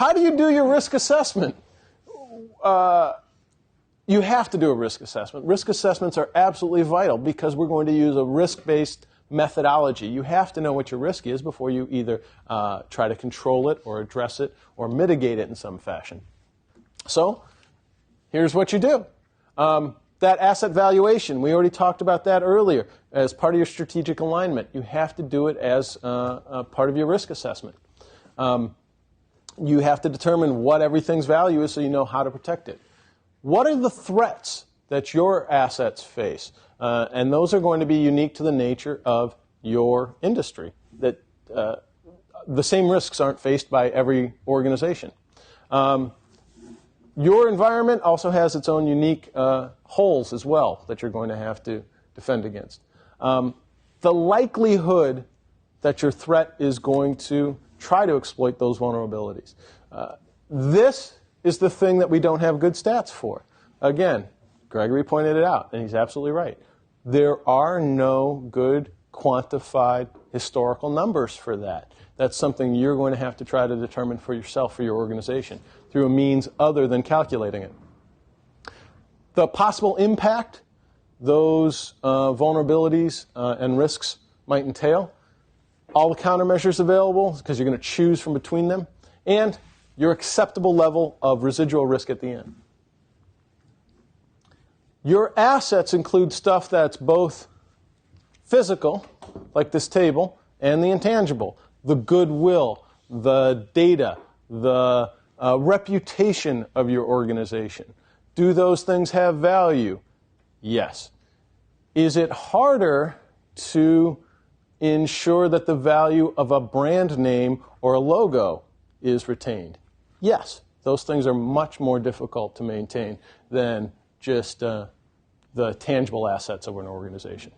how do you do your risk assessment? You have to do a risk assessment. Risk assessments are absolutely vital because we're going to use a risk-based methodology. You have to know what your risk is before you either try to control it or address it or mitigate it in some fashion. So here's what you do. That asset valuation, we already talked about that earlier. As part of your strategic alignment, you have to do it as a part of your risk assessment. You have to determine what everything's value is so you know how to protect it. What are the threats that your assets face? And those are going to be unique to the nature of your industry. That the same risks aren't faced by every organization. Your environment also has its own unique holes as well that you're going to have to defend against. The likelihood that your threat is going to try to exploit those vulnerabilities. This is the thing that we don't have good stats for. Again, Gregory pointed it out, and he's absolutely right. There are no good quantified historical numbers for that. That's something you're going to have to try to determine for yourself, for your organization, through a means other than calculating it. The possible impact those vulnerabilities and risks might entail, all the countermeasures available, because you're going to choose from between them, and your acceptable level of residual risk at the end. Your assets include stuff that's both physical, like this table, and the intangible, the goodwill, the data, the reputation of your organization. Do those things have value? Yes. Is it harder to ensure that the value of a brand name or a logo is retained? Yes. Those things are much more difficult to maintain than just the tangible assets of an organization.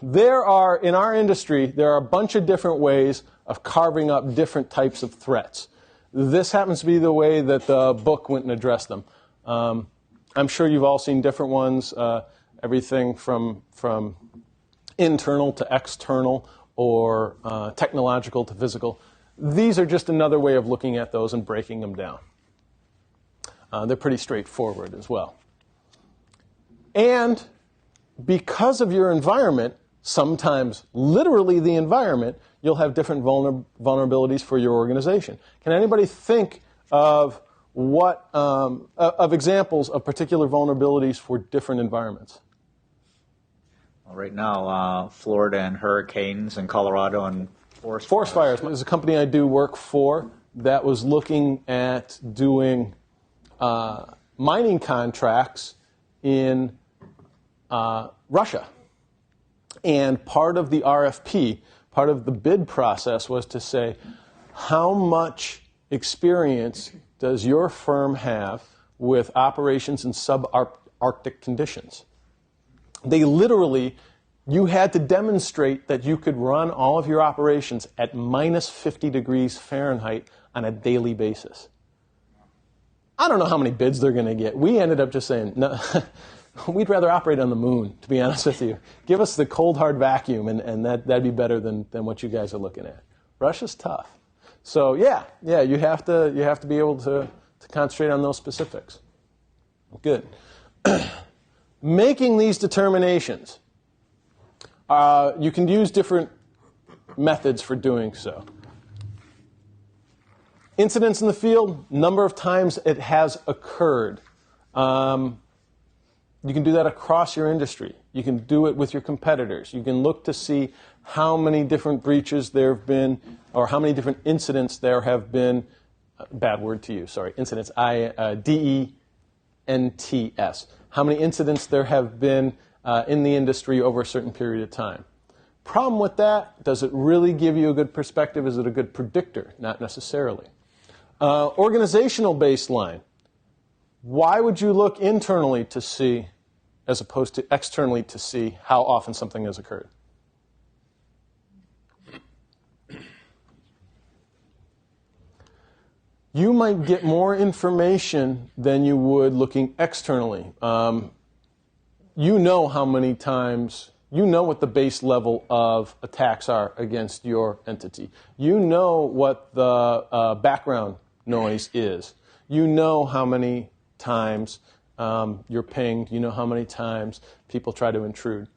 There are, in our industry, there are a bunch of different ways of carving up different types of threats. This happens to be the way that the book went and addressed them. I'm sure you've all seen different ones, everything from internal to external or technological to physical. These are just another way of looking at those and breaking them down. They're pretty straightforward as well. And because of your environment, sometimes literally the environment, you'll have different vulnerabilities for your organization. Can anybody think of what of examples of particular vulnerabilities for different environments? Well, right now, Florida and hurricanes, and Colorado and forest fires. There's a company I do work for that was looking at doing mining contracts in Russia. And part of the RFP, part of the bid process was to say, how much experience does your firm have with operations in subarctic conditions? They literally, you had to demonstrate that you could run all of your operations at minus 50 degrees Fahrenheit on a daily basis. I don't know how many bids they're going to get. We ended up just saying, no, we'd rather operate on the moon, to be honest with you. Give us the cold, hard vacuum, and that'd be better than what you guys are looking at. Russia's tough. So yeah, you have to be able to concentrate on those specifics. Good. Making these determinations, you can use different methods for doing so. Incidents in the field, number of times it has occurred. You can do that across your industry. You can do it with your competitors. You can look to see how many different breaches there have been, or how many different incidents there have been. Bad word to use, sorry. Incidents, D-E-N-T-S. How many incidents there have been in the industry over a certain period of time. Problem with that, does it really give you a good perspective? Is it a good predictor? Not necessarily. Organizational baseline. Why would you look internally to see, as opposed to externally to see how often something has occurred? You might get more information than you would looking externally. You know how many times You know what the base level of attacks are against your entity. You know what the background noise is. You know how many times you're pinged. You know how many times people try to intrude.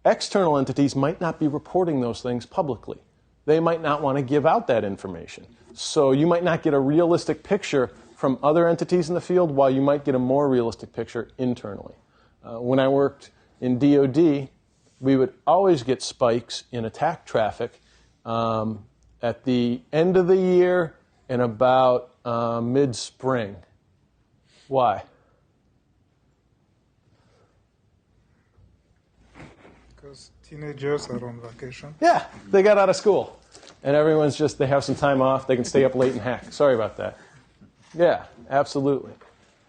External entities might not be reporting those things publicly. They might not want to give out that information. So you might not get a realistic picture from other entities in the field, while you might get a more realistic picture internally. When I worked in DOD, we would always get spikes in attack traffic at the end of the year and about mid-spring. Why? Because teenagers are on vacation. Yeah, they got out of school. And everyone's just, they have some time off. They can stay up late and hack. Sorry about that. Yeah, absolutely.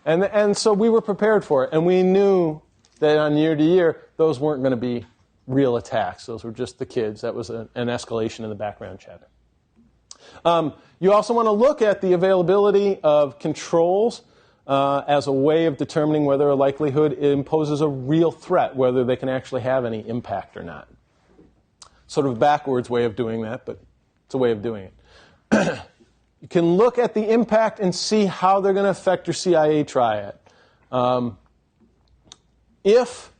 And so we were prepared for it. And we knew that on year to year, those weren't going to be real attacks. Those were just the kids. That was an escalation in the background chatter. You also want to look at the availability of controls as a way of determining whether a likelihood imposes a real threat, whether they can actually have any impact or not. Sort of a backwards way of doing that, but it's a way of doing it. You can look at the impact and see how they're going to affect your CIA triad. If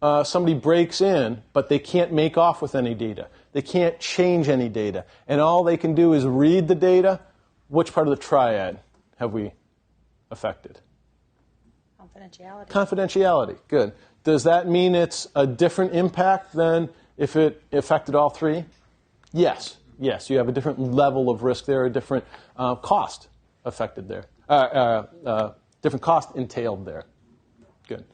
somebody breaks in, but they can't make off with any data, they can't change any data, and all they can do is read the data, which part of the triad have we affected? Confidentiality. Confidentiality, good. Does that mean it's a different impact than if it affected all three? Yes. Yes, you have a different level of risk there, a different cost affected there, different cost entailed there. Good.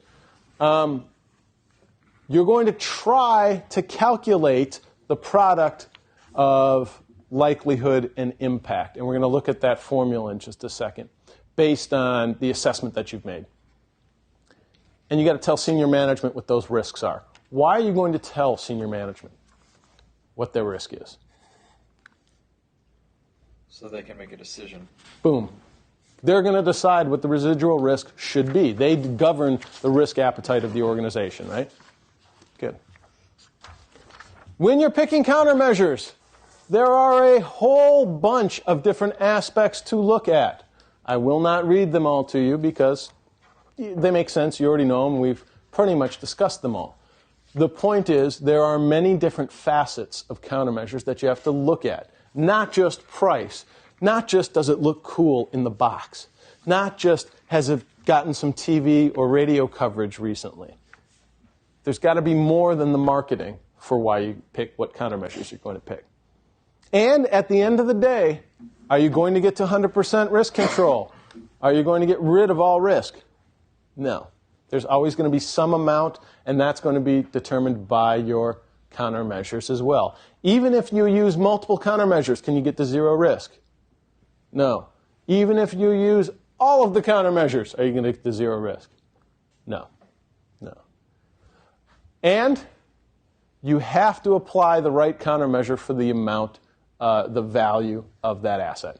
You're going to try to calculate the product of likelihood and impact, and we're going to look at that formula in just a second, based on the assessment that you've made. And you got to tell senior management what those risks are. Why are you going to tell senior management what their risk is? So they can make a decision. Boom. They're going to decide what the residual risk should be. They govern the risk appetite of the organization, right? Good. When you're picking countermeasures, there are a whole bunch of different aspects to look at. I will not read them all to you because they make sense. You already know them. We've pretty much discussed them all. The point is, there are many different facets of countermeasures that you have to look at. Not just price, not just does it look cool in the box, not just has it gotten some TV or radio coverage recently. There's got to be more than the marketing for why you pick what countermeasures you're going to pick. And at the end of the day, are you going to get to 100% risk control? Are you going to get rid of all risk? No. There's always going to be some amount, and that's going to be determined by your countermeasures as well. Even if you use multiple countermeasures, can you get to zero risk? No. Even if you use all of the countermeasures, are you going to get to zero risk? No. No. And you have to apply the right countermeasure for the amount, the value of that asset.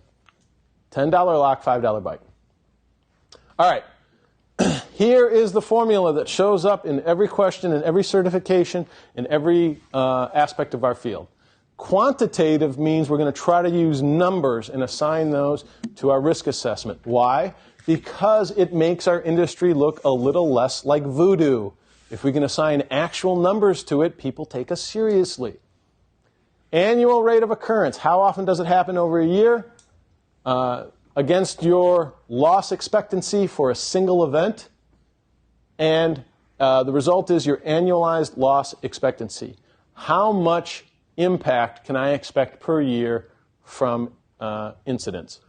$10 lock, $5 byte. All right. Here is the formula that shows up in every question, in every certification, in every aspect of our field. Quantitative means we're going to try to use numbers and assign those to our risk assessment. Why? Because it makes our industry look a little less like voodoo. If we can assign actual numbers to it, people take us seriously. Annual rate of occurrence. How often does it happen over a year? Against your loss expectancy for a single event. And the result is your annualized loss expectancy. How much impact can I expect per year from incidents?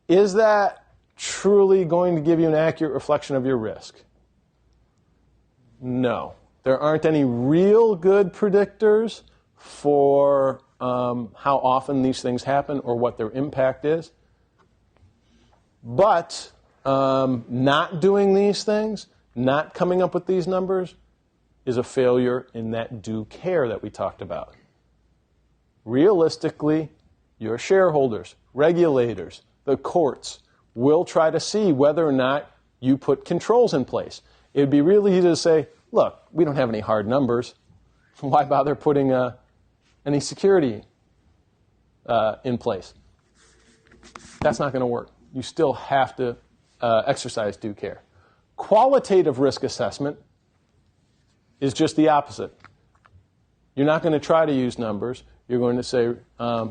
Is that truly going to give you an accurate reflection of your risk? No. There aren't any real good predictors for how often these things happen or what their impact is. But not doing these things, not coming up with these numbers, is a failure in that due care that we talked about. Realistically, your shareholders, regulators, the courts will try to see whether or not you put controls in place. It would be really easy to say, look, we don't have any hard numbers. Why bother putting any security in place? That's not going to work. You still have to exercise due care. Qualitative risk assessment is just the opposite. You're not going to try to use numbers. You're going to say,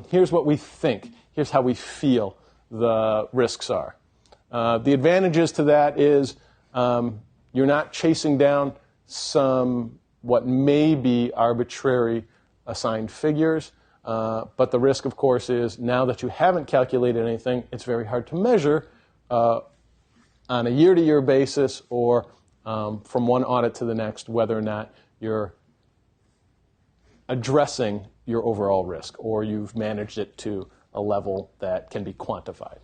here's what we think. Here's how we feel the risks are. The advantages to that is you're not chasing down some what may be arbitrary assigned figures, but the risk, of course, is now that you haven't calculated anything, it's very hard to measure on a year-to-year basis or from one audit to the next whether or not you're addressing your overall risk or you've managed it to a level that can be quantified.